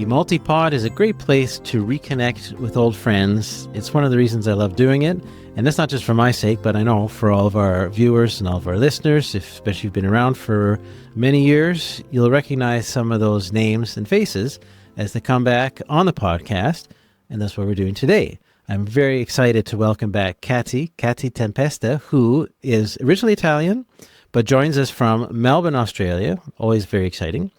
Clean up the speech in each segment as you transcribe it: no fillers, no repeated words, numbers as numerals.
The MultiPod is a great place to reconnect with old friends. It's one of the reasons I love doing it. And that's not just for my sake, but I know for all of our viewers and all of our listeners, especially if you've been around for many years, you'll recognize some of those names and faces as they come back on the podcast. And that's what we're doing today. I'm very excited to welcome back Kati Tempesta, who is originally Italian, but joins us from Melbourne, Australia. Always very exciting.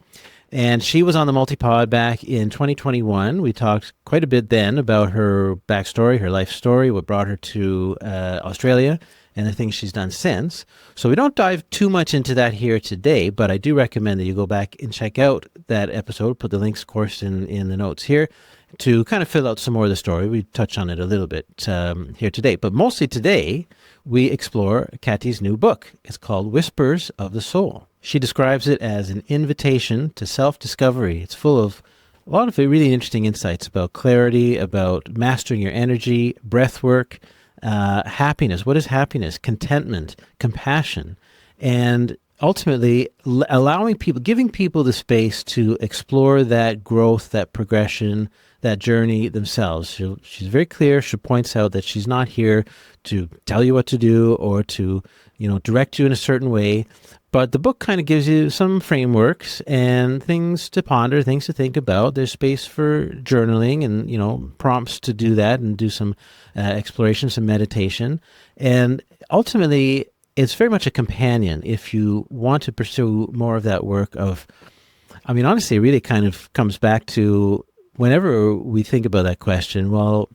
And she was on the MultiPod back in 2021. We talked quite a bit then about her backstory, her life story, what brought her to Australia, and the things she's done since. So we don't dive too much into that here today, but I do recommend that you go back and check out that episode. Put the links, of course, in the notes here to kind of fill out some more of the story. We touch on it a little bit here today. But mostly today, we explore Kati's new book. It's called Whispers of the Soul. She describes it as an invitation to self-discovery. It's full of a lot of really interesting insights about clarity, about mastering your energy, breath work, happiness. What is happiness? Contentment, compassion, and ultimately allowing people, giving people the space to explore that growth, that progression, that journey themselves. She's very clear. She points out that she's not here to tell you what to do or to, direct you in a certain way. But the book kind of gives you some frameworks and things to ponder, things to think about. There's space for journaling and, prompts to do that and do some exploration, some meditation. And ultimately, it's very much a companion if you want to pursue more of that work honestly, it really kind of comes back to whenever we think about that question, well,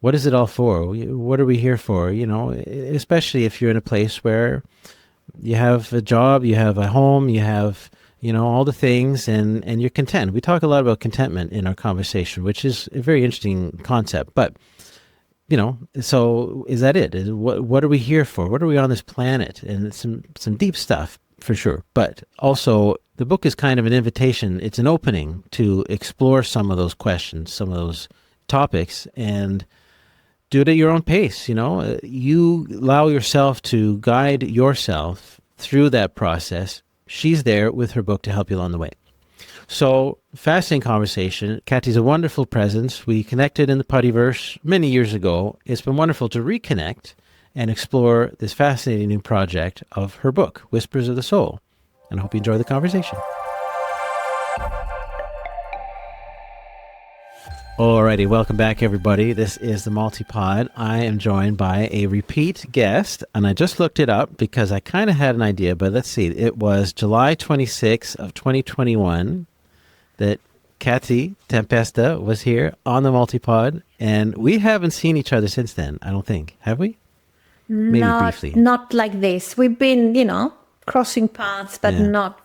what is it all for? What are we here for? Especially if you're in a place where you have a job, you have a home, you have, all the things and you're content. We talk a lot about contentment in our conversation, which is a very interesting concept. But, so is that it? What are we here for? What are we on this planet? And it's some deep stuff for sure. But also the book is kind of an invitation. It's an opening to explore some of those questions, some of those topics, and do it at your own pace. You allow yourself to guide yourself through that process. She's there with her book to help you along the way. So, fascinating conversation. Kati's a wonderful presence. We connected in the Puttyverse many years ago. It's been wonderful to reconnect and explore this fascinating new project of her book, Whispers of the Soul. And I hope you enjoy the conversation. Alrighty, welcome back everybody. This is the MultiPod. I am joined by a repeat guest, and I just looked it up because I kind of had an idea, but let's see. It was July 26th of 2021 that Kati Tempesta was here on the MultiPod, and we haven't seen each other since then, I don't think. Have we? Maybe briefly. Not like this. We've been, crossing paths, but not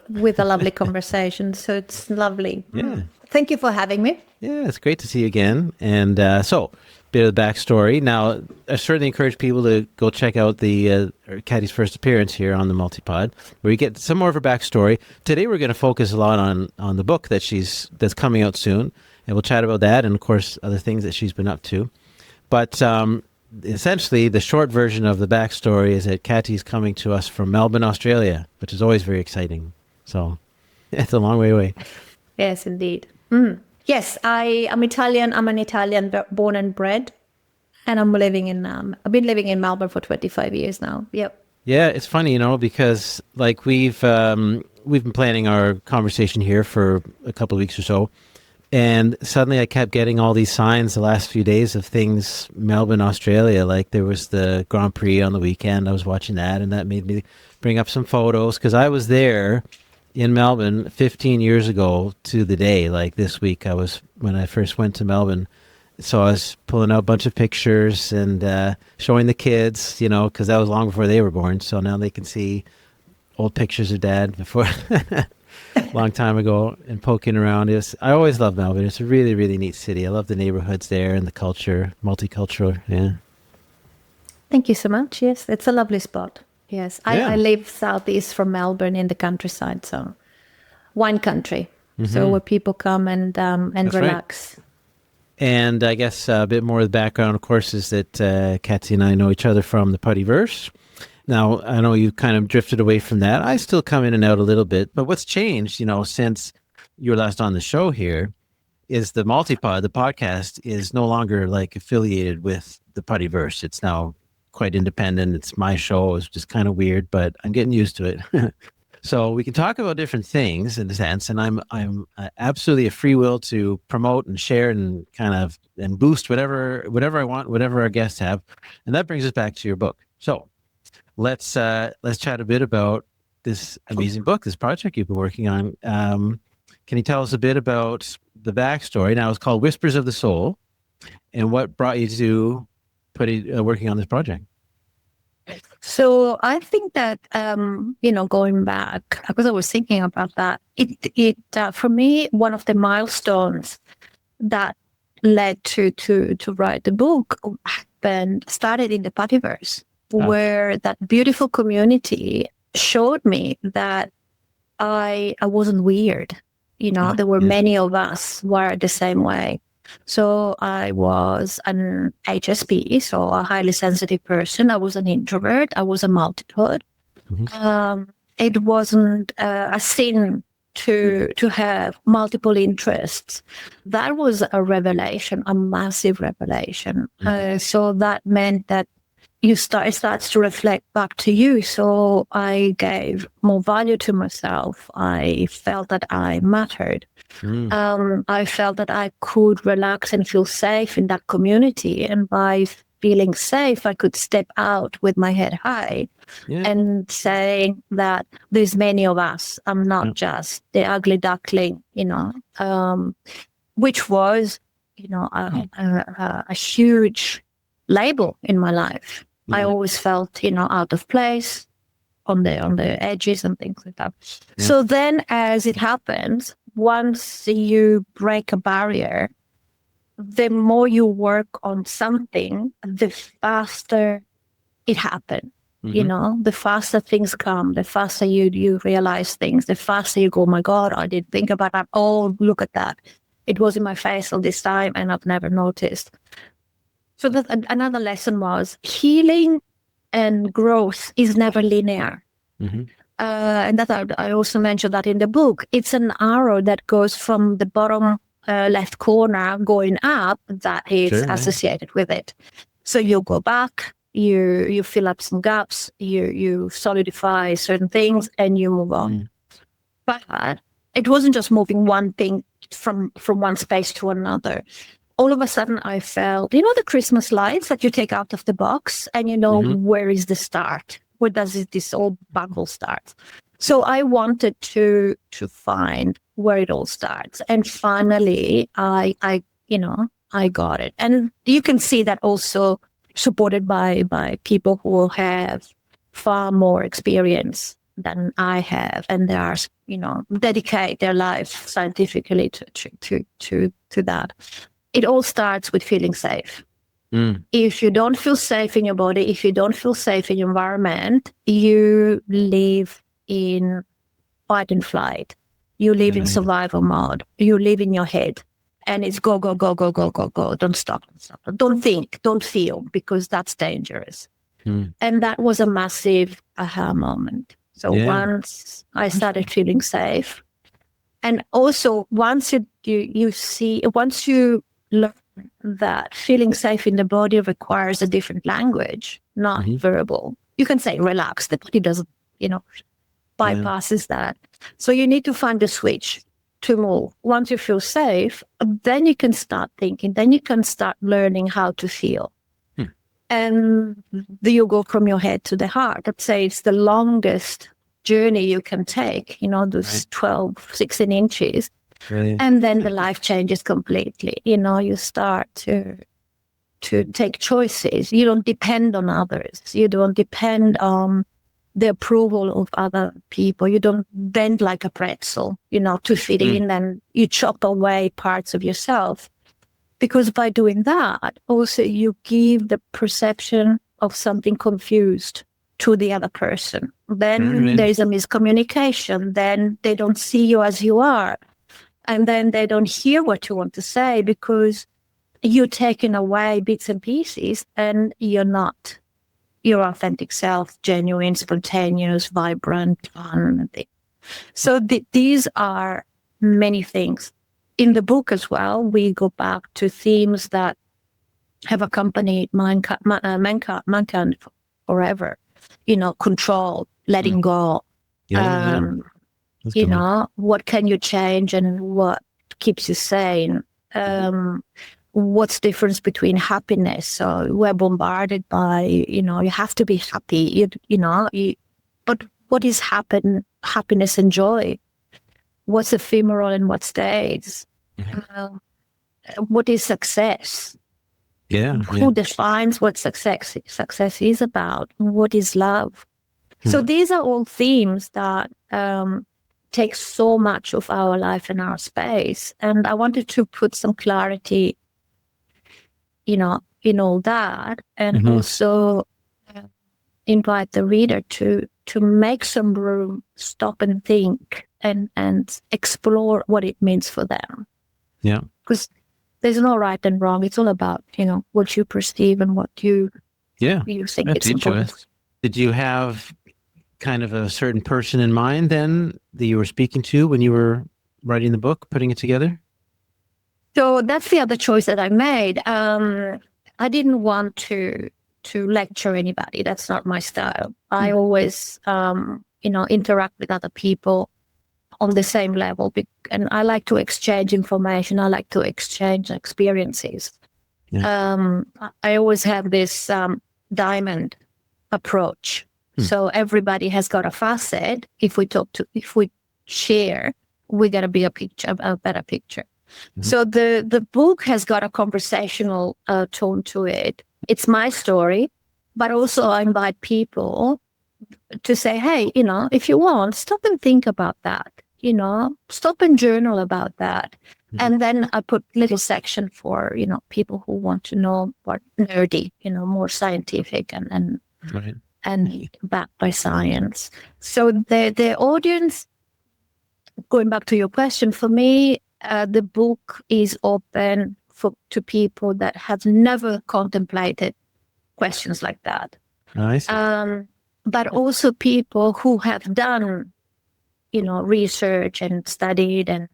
with a lovely conversation, so it's lovely. Yeah. Thank you for having me. Yeah, it's great to see you again. And so, bit of the backstory. Now, I certainly encourage people to go check out the Kati's first appearance here on the MultiPod, where you get some more of her backstory. Today, we're going to focus a lot on the book that's coming out soon, and we'll chat about that and, of course, other things that she's been up to. But essentially, the short version of the backstory is that Kati's coming to us from Melbourne, Australia, which is always very exciting. So, it's a long way away. Yes, indeed. Yes, I am Italian. I'm an Italian born and bred, and I'm living in. I've been living in Melbourne for 25 years now. Yep. Yeah, it's funny, because like we've been planning our conversation here for a couple of weeks or so, and suddenly I kept getting all these signs the last few days of things Melbourne, Australia. Like there was the Grand Prix on the weekend. I was watching that, and that made me bring up some photos because I was there in Melbourne 15 years ago to the day. Like this week when I first went to Melbourne, so I was pulling out a bunch of pictures and showing the kids, because that was long before they were born, so now they can see old pictures of Dad before long time ago, and poking around. I always love Melbourne. It's a really, really neat city. I love the neighborhoods there and the culture, multicultural. Yeah. Thank you so much. Yes, it's a lovely spot. Yes, I live southeast from Melbourne in the countryside, so wine country. Mm-hmm. So where people come and relax. Right. And I guess a bit more of the background, of course, is that Kati and I know each other from the Puttyverse. Now, I know you kind of drifted away from that. I still come in and out a little bit, but what's changed, since you were last on the show here is the MultiPod, the podcast, is no longer like affiliated with the Puttyverse. It's now quite independent. It's my show. It's just kind of weird, but I'm getting used to it. So we can talk about different things in a sense, and I'm absolutely a free will to promote and share and kind of and boost whatever I want, whatever our guests have, and that brings us back to your book. So let's chat a bit about this amazing book, this project you've been working on. Can you tell us a bit about the backstory? Now, it's called Whispers of the Soul, and what brought you to working on this project? So I think that, going back, because I was thinking about that, it for me, one of the milestones that led to write the book started in the Puttyverse, where that beautiful community showed me that I wasn't weird. There were many of us wired the same way. So I was an HSP, so a highly sensitive person. I was an introvert. I was a multipod. Mm-hmm. It wasn't a sin to have multiple interests. That was a revelation, a massive revelation. Mm-hmm. So that meant that it starts to reflect back to you. So I gave more value to myself. I felt that I mattered. I felt that I could relax and feel safe in that community. And by feeling safe, I could step out with my head high and saying that there's many of us. I'm not just the ugly duckling, which was, a huge label in my life. Yeah. I always felt, out of place on the edges and things like that. Yeah. So then as it happens, once you break a barrier, the more you work on something, the faster it happens. Mm-hmm. The faster things come, the faster you realize things, the faster you go, oh my God, I didn't think about that. Oh, look at that. It was in my face all this time and I've never noticed. So another lesson was healing and growth is never linear. Mm-hmm. And that I also mentioned that in the book. It's an arrow that goes from the bottom left corner going up that is associated with it. So you go back, you fill up some gaps, you solidify certain things, and you move on. But it wasn't just moving one thing from one space to another. All of a sudden I felt, the Christmas lights that you take out of the box and where is the start? Where does this old buckle start? So I wanted to find where it all starts. And finally, I got it. And you can see that also supported by people who have far more experience than I have. And they are, dedicate their life scientifically to that. It all starts with feeling safe. If you don't feel safe in your body, if you don't feel safe in your environment, you live in fight and flight. You live in survival mode. You live in your head. And it's go, go, go, go, go, go, go. Don't stop. Don't think, don't feel, because that's dangerous. And that was a massive aha moment. So once I started feeling safe, and also once you learn that feeling safe in the body requires a different language, not verbal. You can say relax, the body doesn't, bypasses that. So you need to find a switch to move. Once you feel safe, then you can start thinking, then you can start learning how to feel. And you go from your head to the heart. I'd say it's the longest journey you can take, those 12, 16 inches. Really? And then the life changes completely. You start to take choices. You don't depend on others. You don't depend on the approval of other people. You don't bend like a pretzel, to fit in, and you chop away parts of yourself. Because by doing that, also you give the perception of something confused to the other person. Then there's a miscommunication. Then they don't see you as you are. And then they don't hear what you want to say because you're taking away bits and pieces and you're not your authentic self, genuine, spontaneous, vibrant, fun. So these are many things in the book as well, we go back to themes that have accompanied mankind forever. Control, letting go. What can you change and what keeps you sane? What's the difference between happiness? So we're bombarded by, you have to be happy, but what is happiness and joy? What's ephemeral and what stays? What is success? Who defines what success is about? What is love? So these are all themes that take so much of our life and our space. And I wanted to put some clarity, in all that, and also invite the reader to make some room, stop and think, and explore what it means for them. Yeah. Because there's no right and wrong. It's all about, what you perceive and what you think it's important. Did you have kind of a certain person in mind then that you were speaking to when you were writing the book, putting it together? So that's the other choice that I made. I didn't want to lecture anybody. That's not my style. I always, interact with other people on the same level. And I like to exchange information. I like to exchange experiences. Yeah. I always have this diamond approach. So everybody has got a facet. If we share, we're going to be a better picture. So the book has got a conversational tone to it. It's my story, but also I invite people to say, hey, if you want, stop and think about that. Stop and journal about that. And then I put little section for, people who want to know what nerdy, more scientific and backed by science. So the audience, going back to your question, for me, the book is open to people that have never contemplated questions like that. Nice. But also people who have done, research and studied and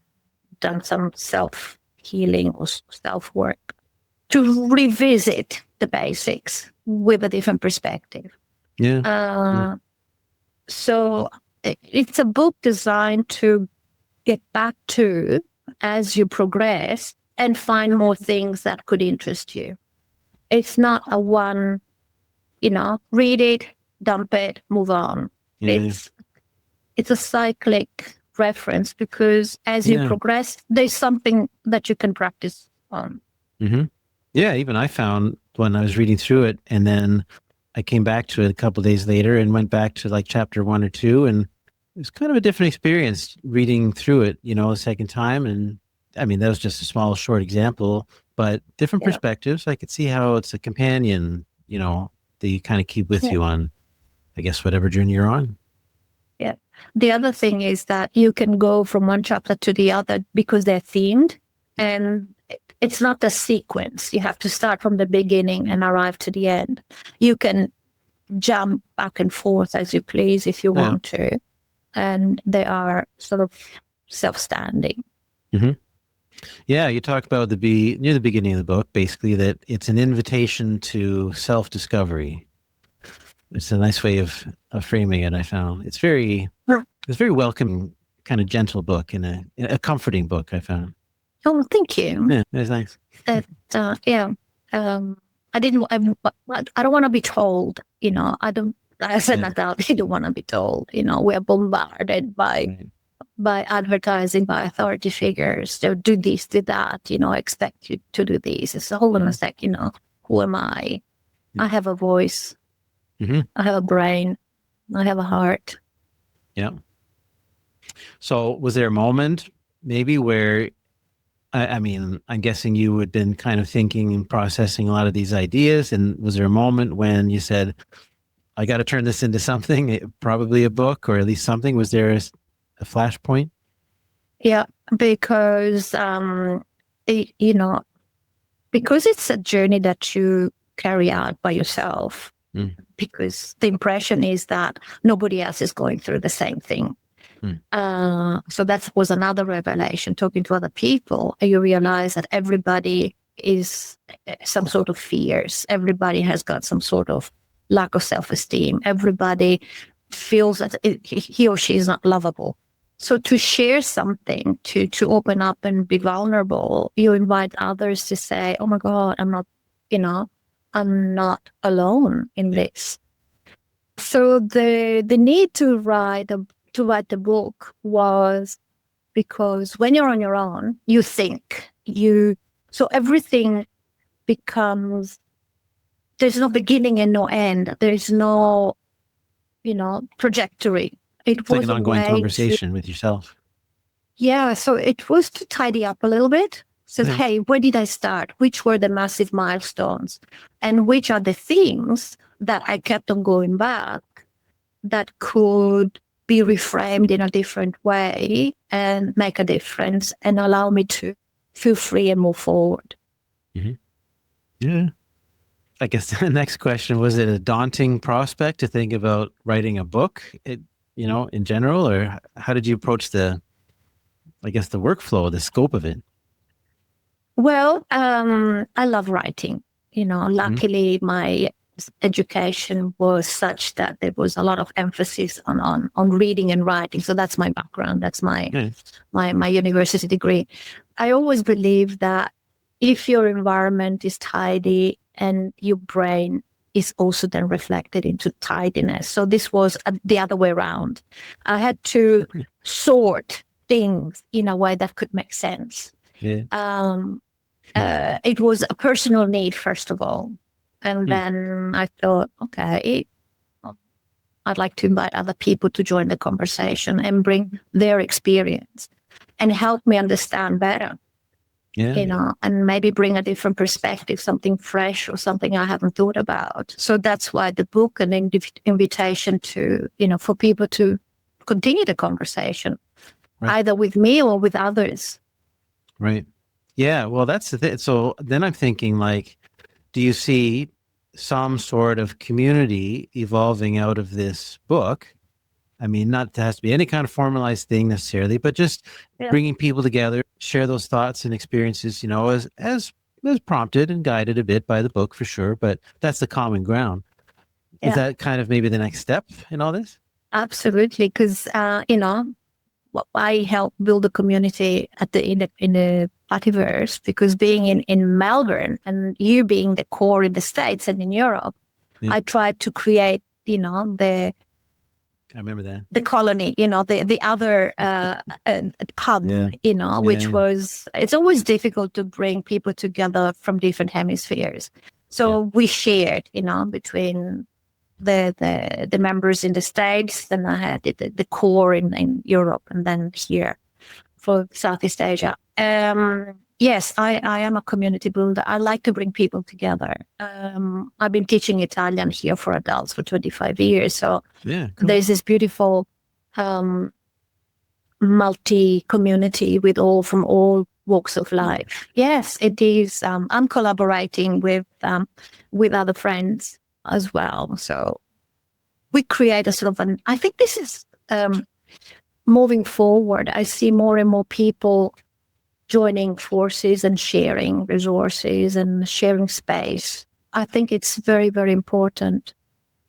done some self-healing or self-work to revisit the basics with a different perspective. Yeah. So it's a book designed to get back to as you progress and find more things that could interest you. It's not a one, read it, dump it, move on. Yeah. It's a cyclic reference because as you progress, there's something that you can practice on. Yeah, even I found when I was reading through it, and then I came back to it a couple of days later and went back to like chapter 1 or 2, and it was kind of a different experience reading through it, a second time. And I mean, that was just a small, short example, but different perspectives. I could see how it's a companion, that you kind of keep with you on, I guess, whatever journey you're on. Yeah. The other thing is that you can go from one chapter to the other because they're themed, and it's not a sequence. You have to start from the beginning and arrive to the end. You can jump back and forth as you please if you want to, and they are sort of self-standing. Yeah, you talk about near the beginning of the book, basically, that it's an invitation to self-discovery. It's a nice way of framing it, I found. It's very welcoming, kind of gentle book and a comforting book, I found. Oh, thank you. Yeah, that's nice. I don't want to be told, as an adult, you don't want to be told, we're bombarded by advertising, by authority figures. They'll do this, do that, expect you to do this. It's a hold on a sec, who am I? I have a voice. I have a brain. I have a heart. Yeah. So was there a moment maybe where, I mean, I'm guessing you had been kind of thinking and processing a lot of these ideas. And was there a moment when you said, I got to turn this into something, probably a book or at least something? Was there a flashpoint? Yeah, because, because it's a journey that you carry out by yourself, because the impression is that nobody else is going through the same thing. So that was another revelation. Talking to other people, you realize that everybody is some sort of fears. Everybody has got some sort of lack of self-esteem. Everybody feels that he or she is not lovable. So to share something, to open up and be vulnerable, you invite others to say, oh my God, I'm not alone in this. So the need to write the book was because when you're on your own, you think, so everything becomes, there's no beginning and no end. There's no, trajectory. It's like an ongoing conversation with yourself. Yeah, so it was to tidy up a little bit. So, hey, where did I start? Which were the massive milestones? And which are the things that I kept on going back that could be reframed in a different way and make a difference and allow me to feel free and move forward. Mm-hmm. Yeah. I guess the next question, was it a daunting prospect to think about writing a book, in general, or how did you approach the workflow, the scope of it? Well, I love writing. Luckily my education was such that there was a lot of emphasis on reading and writing. So that's my background. That's my university degree. I always believe that if your environment is tidy and your brain is also then reflected into tidiness. So this was the other way around. I had to sort things in a way that could make sense. Yeah. It was a personal need, first of all. And then I thought, okay, I'd like to invite other people to join the conversation and bring their experience and help me understand better. Yeah. And maybe bring a different perspective, something fresh or something I haven't thought about. So that's why the book and invitation to, for people to continue the conversation, either with me or with others. Right. Yeah. Well, that's the thing. So then I'm thinking, do you see some sort of community evolving out of this book? I mean, not to have to be any kind of formalized thing necessarily, but just bringing people together, share those thoughts and experiences, as prompted and guided a bit by the book for sure. But that's the common ground. Yeah. Is that kind of maybe the next step in all this? Absolutely, because I helped build a community in the Puttyverse, because being in Melbourne and you being the core in the States and in Europe, I tried to create, I remember that. The colony, the other hub, which was, it's always difficult to bring people together from different hemispheres. So we shared, between the members in the States, then I had the core in Europe, and then here for Southeast Asia. Yes, I am a community builder. I like to bring people together. I've been teaching Italian here for adults for 25 years. So cool. There's this beautiful multi-community from all walks of life. Yes, it is. I'm collaborating with other friends as well. So we create a sort of I think this is moving forward. I see more and more people joining forces and sharing resources and sharing space. I think it's very, very important.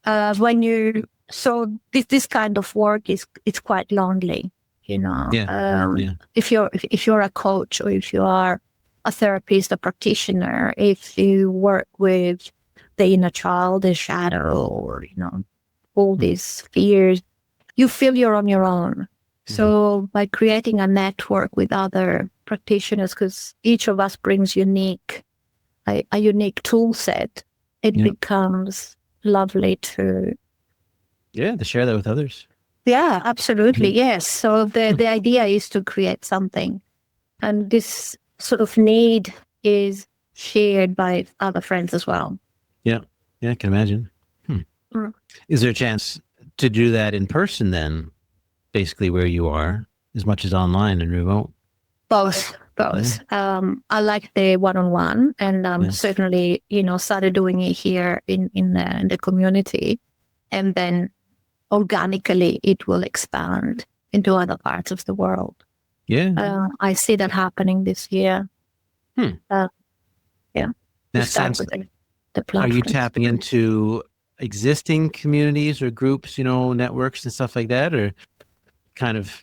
So this kind of work it's quite lonely, If you're a coach, or if you are a therapist, a practitioner, if you work with the inner child, the shadow, or all these fears, you feel you're on your own. So by creating a network with other practitioners, because each of us brings a unique tool set, it becomes lovely to share that with others. Yeah, absolutely. Yes. So the idea is to create something, and this sort of need is shared by other friends as well. Yeah, I can imagine. Is there a chance to do that in person then? Basically where you are, as much as online and remote? Both. I like the one-on-one, and certainly, started doing it here in the community, and then organically it will expand. into other parts of the world. Yeah. I see that happening this year. Yeah. In To that start sense, with the are platforms. you tapping into existing communities or groups, networks and stuff like that, or kind of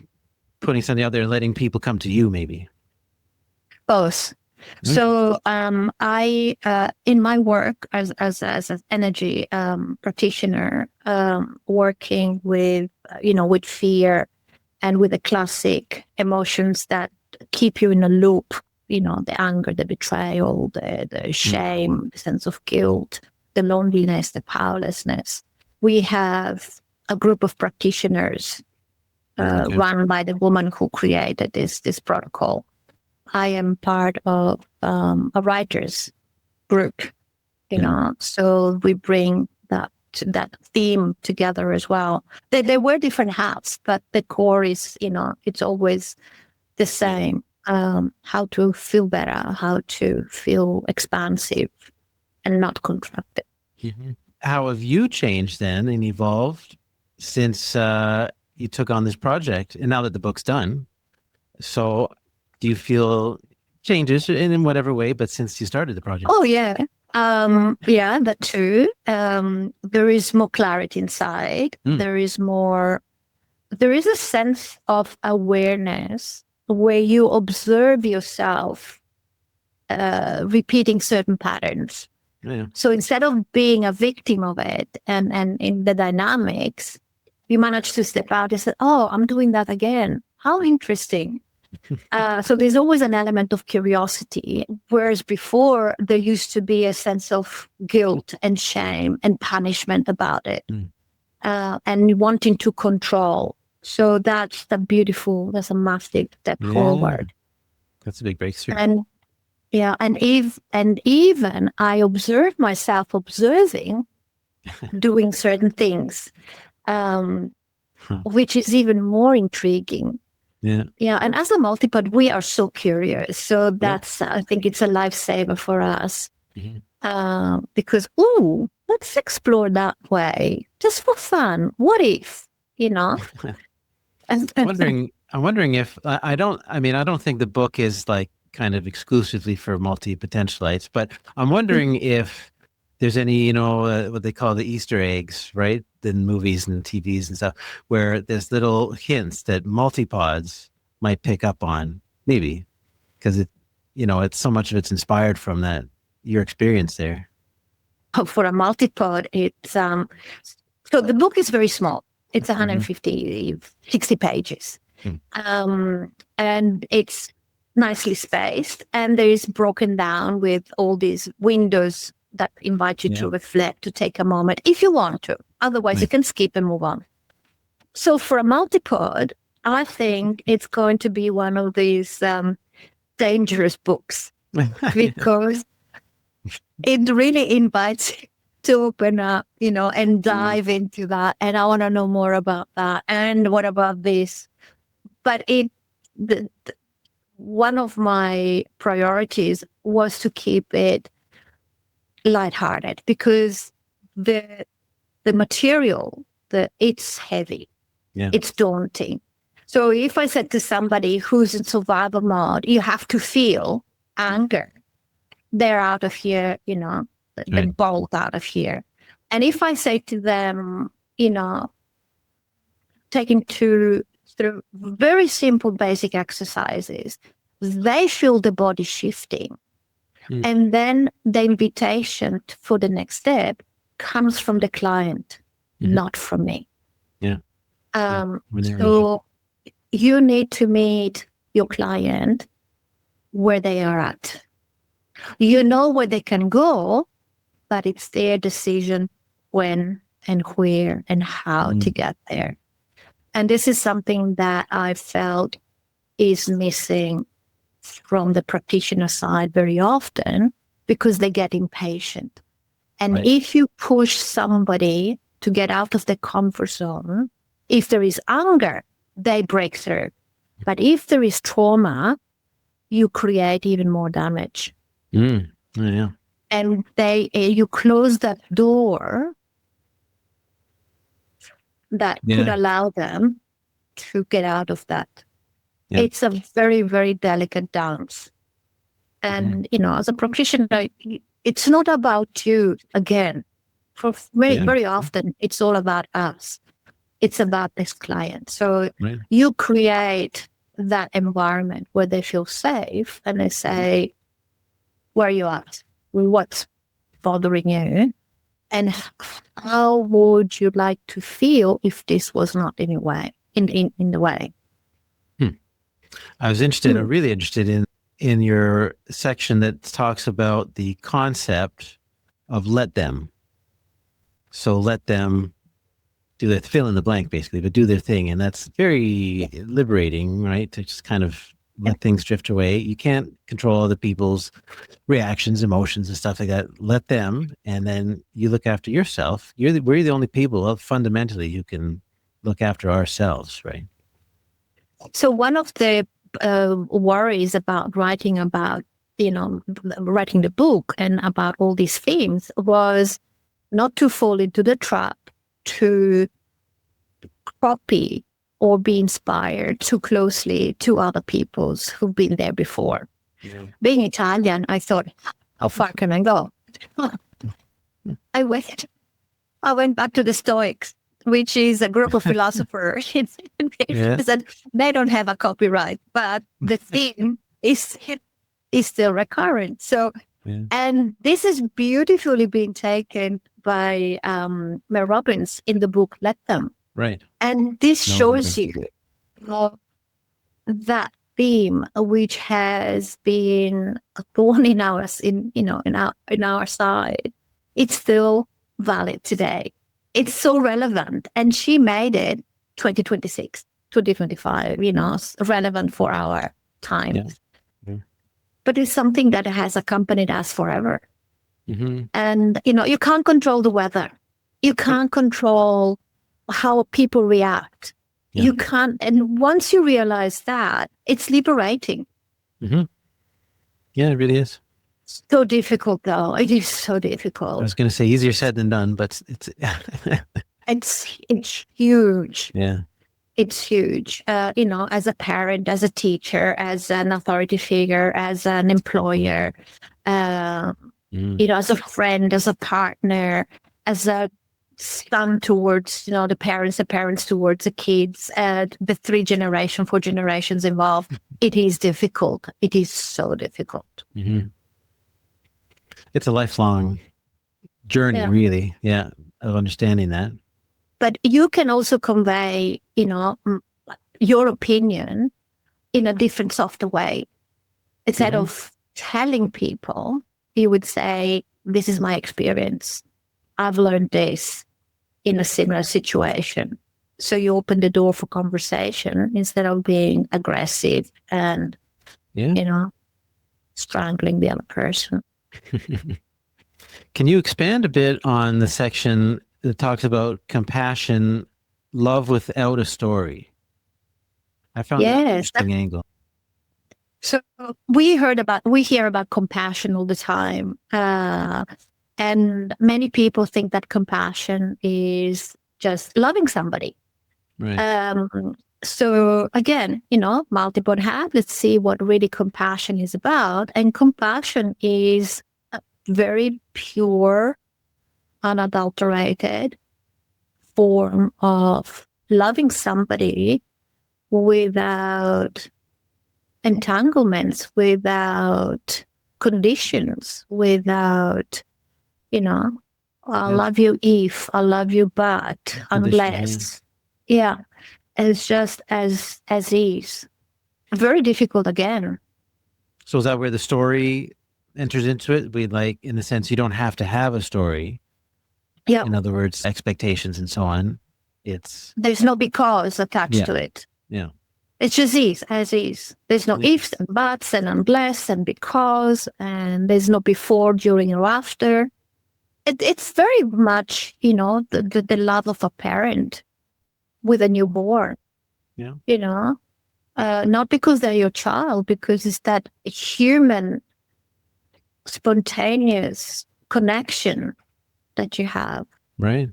putting something out there and letting people come to you maybe? Both. Okay. So I in my work as an energy practitioner, working with with fear and with the classic emotions that keep you in a loop, the anger, the betrayal, the shame, the sense of guilt, the loneliness, the powerlessness. We have a group of practitioners run by the woman who created this protocol. I am part of a writers group, so we bring that theme together as well. They wear different hats, but the core is, it's always the same. How to feel better, how to feel expansive and not contracted. Mm-hmm. How have you changed then and evolved since you took on this project and now that the book's done? So do you feel changes in whatever way, but since you started the project? Oh, yeah. Yeah, that too. There is more clarity inside. There is a sense of awareness where you observe yourself repeating certain patterns. Yeah. So instead of being a victim of it and in the dynamics, you manage to step out and say, oh, I'm doing that again. How interesting. So there's always an element of curiosity, whereas before there used to be a sense of guilt and shame and punishment about it, and wanting to control. So that's a massive step forward. That's a big breakthrough. And even I observe myself observing, doing certain things, which is even more intriguing. Yeah. And as a multipod, we are so curious. So that's, I think it's a lifesaver for us. Because, let's explore that way, just for fun. What if, I'm wondering if I don't think the book is like kind of exclusively for multipotentialites, but I'm wondering if there's any, what they call the Easter eggs, right? In movies and TVs and stuff, where there's little hints that multipods might pick up on, maybe, because it's so much of it's inspired from that, your experience there. For a multipod, it's, so the book is very small. It's 60 pages. And it's nicely spaced, and there is broken down with all these windows that invite you to reflect, to take a moment if you want to. Otherwise, you can skip and move on. So for a multipod, I think it's going to be one of these dangerous books because it really invites you to open up, and dive into that. And I want to know more about that. And what about this? But one of my priorities was to keep it lighthearted because the material, it's heavy, it's daunting. So if I said to somebody who's in survival mode, you have to feel anger, they're out of here, they're bolt out of here. And if I say to them, taking through very simple basic exercises, they feel the body shifting. And then the invitation for the next step comes from the client, not from me. So you need to meet your client where they are at. You know where they can go, but it's their decision when and where and how to get there. And this is something that I felt is missing from the practitioner side very often because they get impatient. And if you push somebody to get out of the comfort zone, if there is anger, they break through. But if there is trauma, you create even more damage. And you close that door that could allow them to get out of that. Yeah. It's a very, very delicate dance. And, as a practitioner, it's not about you again. For very often, it's all about us. It's about this client. So you create that environment where they feel safe and they say, where are you at? What's bothering you? And how would you like to feel if this was not in the way? I was interested, or really interested in your section that talks about the concept of let them. So let them do their fill in the blank, basically, but do their thing. And that's very liberating, right? To just kind of let things drift away. You can't control other people's reactions, emotions, and stuff like that. Let them, and then you look after yourself. We're the only people, fundamentally, who can look after ourselves, right? So one of the worries about writing the book and about all these themes was not to fall into the trap to copy or be inspired too closely to other people's who've been there before. Yeah. Being Italian, I thought, how far can I go? I went back to the Stoics, which is a group of philosophers. That they don't have a copyright, but the theme is still recurrent. So, and this is beautifully being taken by Mel Robbins in the book Let Them. Right. And this shows you that theme, which has been a thorn in our side, it's still valid today. It's so relevant. And she made it 2026, 2025, relevant for our time. Yeah. Yeah. But it's something that has accompanied us forever. Mm-hmm. And, you can't control the weather. You can't control how people react. Yeah. You can't. And once you realize that, it's liberating. Mm-hmm. Yeah, it really is. So difficult, though. It is so difficult. I was going to say easier said than done, but it's it's huge. Yeah, it's huge. As a parent, as a teacher, as an authority figure, as an employer, as a friend, as a partner, as a son towards the parents towards the kids, the 4 generations involved. It is difficult. It is so difficult. Mm-hmm. It's a lifelong journey, really, of understanding that. But you can also convey, your opinion in a different, softer way. Instead of telling people, you would say, this is my experience. I've learned this in a similar situation. So you open the door for conversation instead of being aggressive and, strangling the other person. Can you expand a bit on the section that talks about compassion, love without a story? I found that an interesting angle. So we hear about compassion all the time. And many people think that compassion is just loving somebody. Right. So again, MultiPod hat, let's see what really compassion is about. And compassion is a very pure, unadulterated form of loving somebody without entanglements, without conditions, without, I love you if, I love you but, unless. Yeah. It's just as is. Very difficult again. So is that where the story enters into it? In the sense you don't have to have a story. Yeah. In other words, expectations and so on. There's no because attached to it. Yeah. It's just as is. There's no ifs and buts and unless and because, and there's no before, during, or after. It's very much, the love of a parent with a newborn. Yeah. Not because they're your child, because it's that human, spontaneous connection that you have. Right.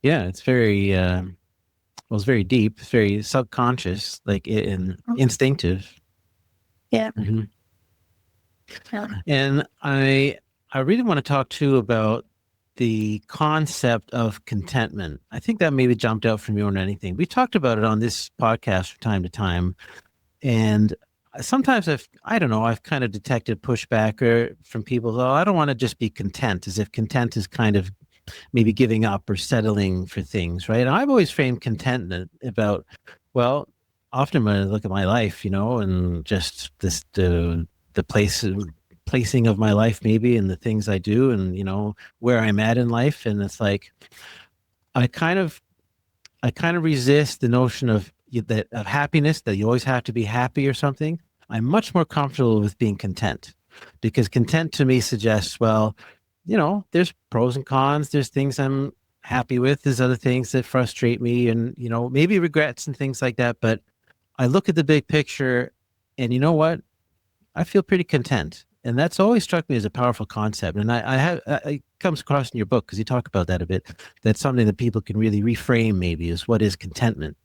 Yeah, it's very Well, it's very deep, it's very subconscious, like instinctive. Yeah. Mm-hmm. And I really want to talk too about the concept of contentment. I think that maybe jumped out from you or anything. We talked about it on this podcast from time to time. And sometimes I don't know, I've kind of detected pushback from people, oh, I don't want to just be content, as if content is kind of maybe giving up or settling for things, right? And I've always framed contentment about, well, often when I look at my life, and just the placing of my life maybe and the things I do and, where I'm at in life. And it's like, I kind of resist the notion of happiness, that you always have to be happy or something. I'm much more comfortable with being content, because content to me suggests, well, there's pros and cons. There's things I'm happy with. There's other things that frustrate me and, maybe regrets and things like that. But I look at the big picture and you know what? I feel pretty content. And that's always struck me as a powerful concept. And it comes across in your book, because you talk about that a bit. That's something that people can really reframe maybe, is what is contentment.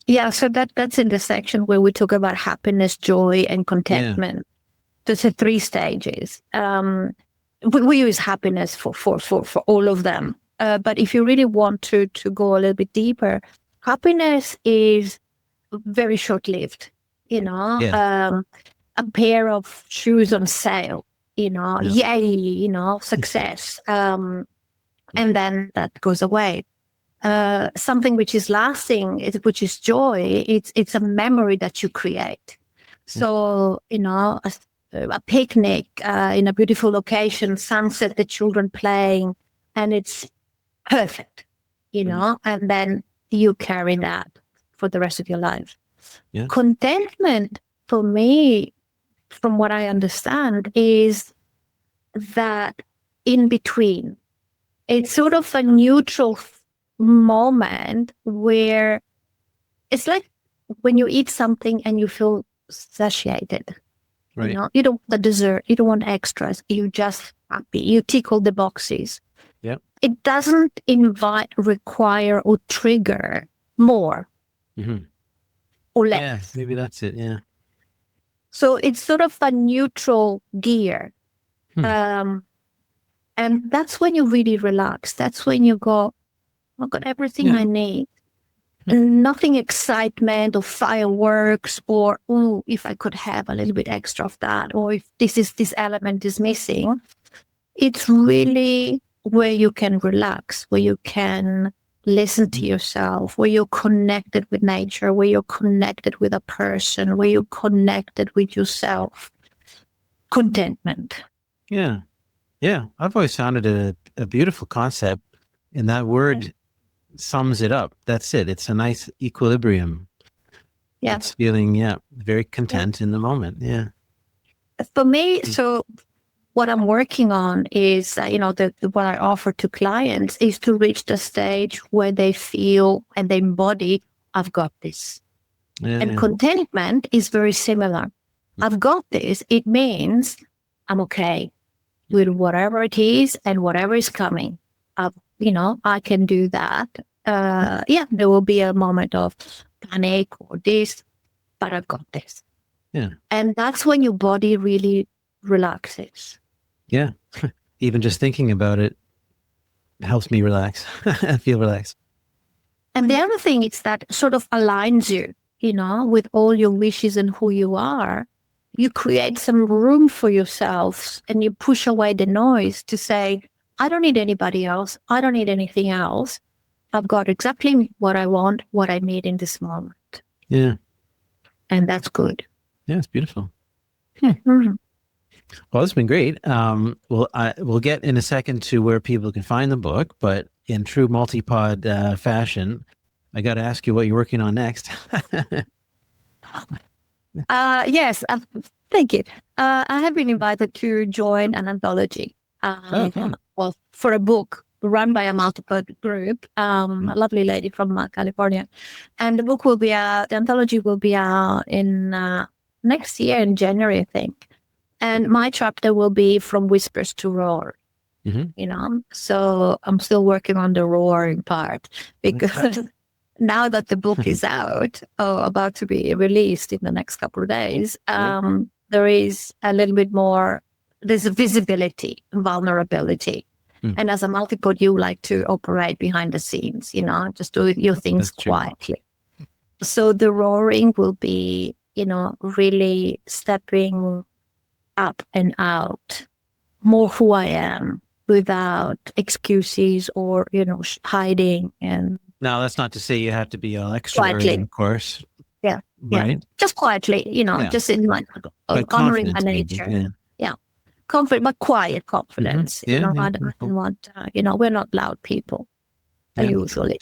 Yeah, so that's in the section where we talk about happiness, joy, and contentment. Yeah. There's the 3 stages. We use happiness for all of them. But if you really want to go a little bit deeper, happiness is very short-lived. A pair of shoes on sale, yay, success. And then that goes away. Something which is lasting, which is joy, it's a memory that you create. So, a picnic in a beautiful location, sunset, the children playing, and it's perfect, and then you carry that for the rest of your life. Yeah. Contentment, for me, from what I understand, is that in between. It's sort of a neutral moment where it's like when you eat something and you feel satiated. Right. You don't want the dessert, you don't want extras, you're just happy, you tick all the boxes. Yeah. It doesn't require or trigger more or less. Yeah, maybe that's it, yeah. So it's sort of a neutral gear. And that's when you really relax. That's when you go, I've got everything I need. Nothing excitement or fireworks or, oh, if I could have a little bit extra of that, or if this element is missing. It's really where you can relax, where you can listen to yourself, where you're connected with nature, where you're connected with a person, where you're connected with yourself. Contentment. Yeah. Yeah. I've always found it a beautiful concept, and that word sums it up. That's it. It's a nice equilibrium. Yeah. It's feeling, very content in the moment. Yeah. For me, so what I'm working on is, what I offer to clients is to reach the stage where they feel and they embody, I've got this. Yeah. And contentment is very similar. I've got this. It means I'm okay with whatever it is and whatever is coming. I can do that. There will be a moment of panic or this, but I've got this. Yeah. And that's when your body really relaxes. Yeah. Even just thinking about it helps me relax. I feel relaxed. And the other thing is that sort of aligns you, with all your wishes and who you are. You create some room for yourself and you push away the noise to say, I don't need anybody else. I don't need anything else. I've got exactly what I want, what I need in this moment. Yeah. And that's good. Yeah, it's beautiful. Mm-hmm. Well, it's been great. We'll get in a second to where people can find the book, but in true MultiPod fashion, I got to ask you what you're working on next. Yes, thank you. I have been invited to join an anthology. For a book run by a MultiPod group, a lovely lady from California. And the book the anthology will be out in next year in January, I think. And my chapter will be From Whispers to Roar. Mm-hmm. So I'm still working on the roaring part because now that the book is out, about to be released in the next couple of days, there is a little bit more, there's a visibility, vulnerability. And as a multipod, you like to operate behind the scenes, just do your things quietly. So the roaring will be, really stepping up and out, more who I am without excuses or, hiding. And now, that's not to say you have to be all extroverted, of course. Yeah. Right. Yeah. Just quietly, just in my honoring my nature. Yeah. Confident, but quiet confidence. I don't want, we're not loud people usually.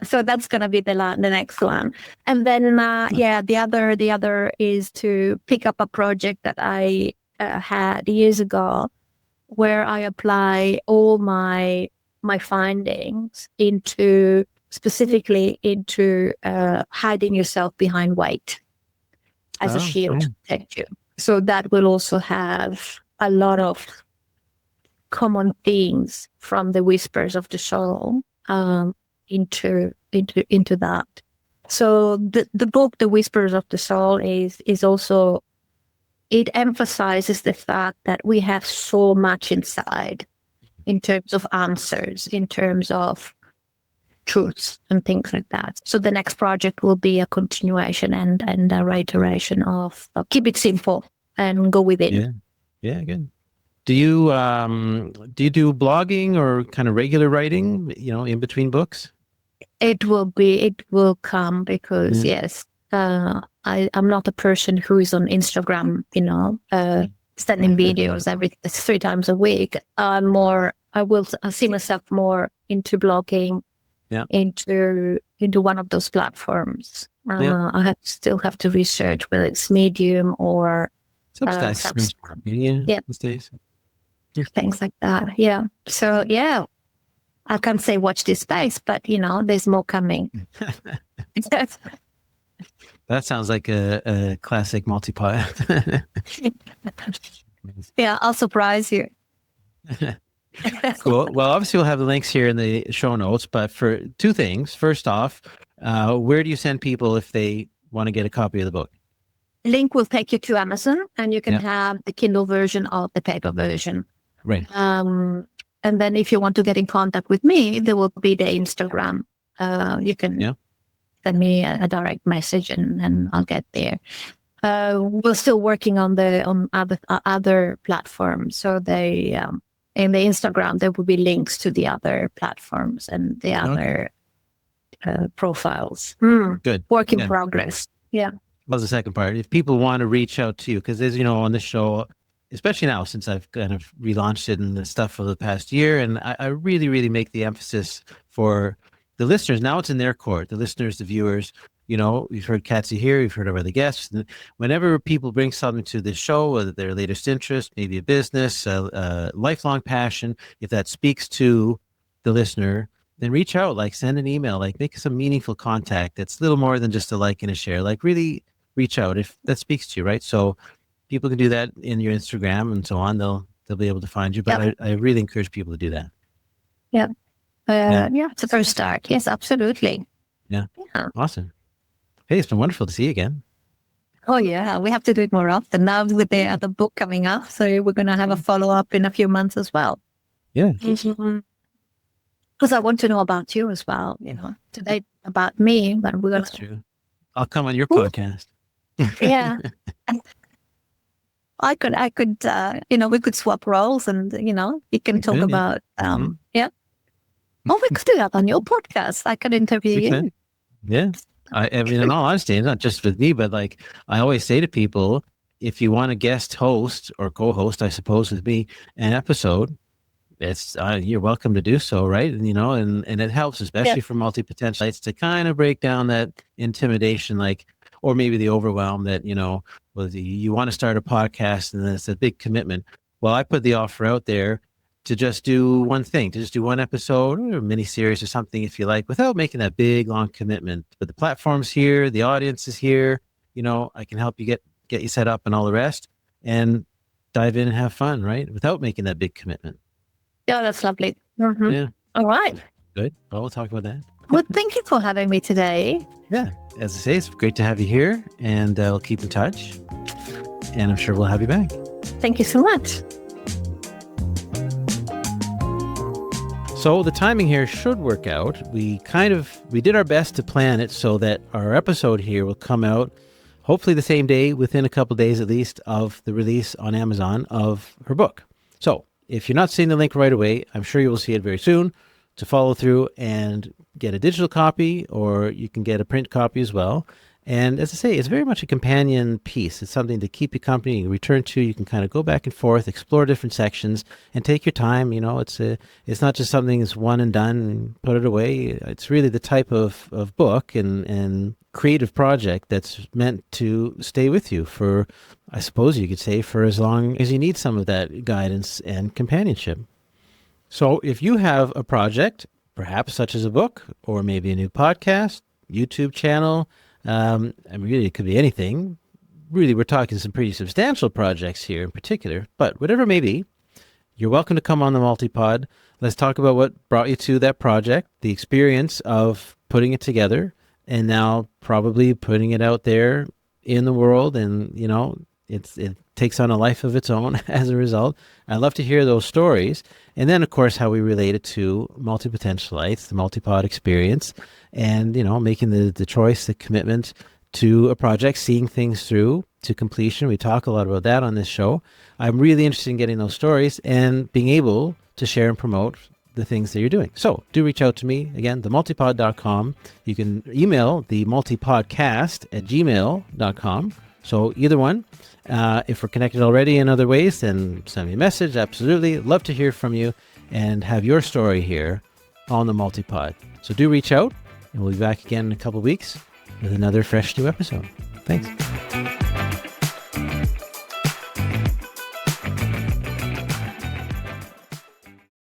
So that's going to be the next one. And then, the other is to pick up a project that I had years ago, where I apply all my findings specifically into hiding yourself behind weight as a shield to protect you. So that will also have a lot of common themes from the whispers of the soul into that. So the book, The Whispers of the Soul, is also, it emphasizes the fact that we have so much inside in terms of answers, in terms of truths and things like that. So the next project will be a continuation and a reiteration of keep it simple and go within. Yeah, good. Do you do blogging or kind of regular writing, in between books? It will come because yes, I'm not a person who is on Instagram, sending videos every 3 times a week. I see myself more into blogging, into one of those platforms. I still have to research whether it's Medium or Substack. These days. Things like that. Yeah. So I can't say watch this space, but there's more coming. That sounds like a classic multipod. Yeah, I'll surprise you. Cool. Well, obviously we'll have the links here in the show notes, but for 2 things. First off, where do you send people if they want to get a copy of the book? Link will take you to Amazon, and you can have the Kindle version or the paper version. Right. And then if you want to get in contact with me, there will be the Instagram. You can send me a direct message and I'll get there. We're still working on other platforms. So in the Instagram, there will be links to the other platforms and the other profiles. Good. Work in progress. Yeah. Well, the second part, if people want to reach out to you, because as you know, on the show, especially now since I've kind of relaunched it and the stuff for the past year, and I really, really make the emphasis for the listeners. Now it's in their court, the listeners, the viewers. You've heard Kati here, you've heard of other guests. And whenever people bring something to this show, whether their latest interest, maybe a business, a lifelong passion, if that speaks to the listener, then reach out, send an email, make some meaningful contact. That's a little more than just a like and a share. Really reach out if that speaks to you, right? So people can do that in your Instagram and so on. They'll be able to find you. But I really encourage people to do that. Yeah. It's a first start. Yes, absolutely. Yeah. Awesome. Hey, it's been wonderful to see you again. Oh, yeah. We have to do it more often now with the other book coming up. So we're going to have a follow-up in a few months as well. Yeah. Because I want to know about you as well. Today about me. But That's true. I'll come on your podcast. Yeah. I could, we could swap roles and, you can talk about, Oh, we could do that on your podcast. I could interview you. Yeah. I mean, in all honesty, it's not just with me, but I always say to people, if you want to guest host or co-host, I suppose, with me, an episode, it's you're welcome to do so, right? And and it helps, especially for multipotentialites, to kind of break down that intimidation, or maybe the overwhelm that you want to start a podcast and then it's a big commitment. Well, I put the offer out there to just do one thing, to just do one episode or a mini series or something, if you like, without making that big, long commitment. But the platform's here, the audience is here, I can help you get you set up and all the rest and dive in and have fun, right? Without making that big commitment. Yeah, that's lovely. Mm-hmm. Yeah. All right. Good. Well, we'll talk about that. Well, thank you for having me today. Yeah. As I say, it's great to have you here, and we'll keep in touch. And I'm sure we'll have you back. Thank you so much. So the timing here should work out. We did our best to plan it so that our episode here will come out hopefully the same day, within a couple of days at least, of the release on Amazon of her book. So if you're not seeing the link right away, I'm sure you will see it very soon to follow through and get a digital copy, or you can get a print copy as well. And as I say, it's very much a companion piece. It's something to keep you company, you return to. You can kind of go back and forth, explore different sections, and take your time. It's not just something that's one and done and put it away. It's really the type of book and creative project that's meant to stay with you for, I suppose you could say, for as long as you need some of that guidance and companionship. So if you have a project, perhaps such as a book, or maybe a new podcast, YouTube channel, really it could be anything. Really, we're talking some pretty substantial projects here in particular, but whatever it may be, you're welcome to come on the MultiPod. Let's talk about what brought you to that project, the experience of putting it together, and now probably putting it out there in the world, and it takes on a life of its own as a result. I'd love to hear those stories. And then, of course, how we relate it to multipotentialites, the multipod experience, and, making the choice, the commitment to a project, seeing things through to completion. We talk a lot about that on this show. I'm really interested in getting those stories and being able to share and promote the things that you're doing. So do reach out to me. Again, themultipod.com. You can email the multipodcast@gmail.com. So either one. If we're connected already in other ways, then send me a message. Absolutely. Love to hear from you and have your story here on the MultiPod. So do reach out, and we'll be back again in a couple of weeks with another fresh new episode. Thanks.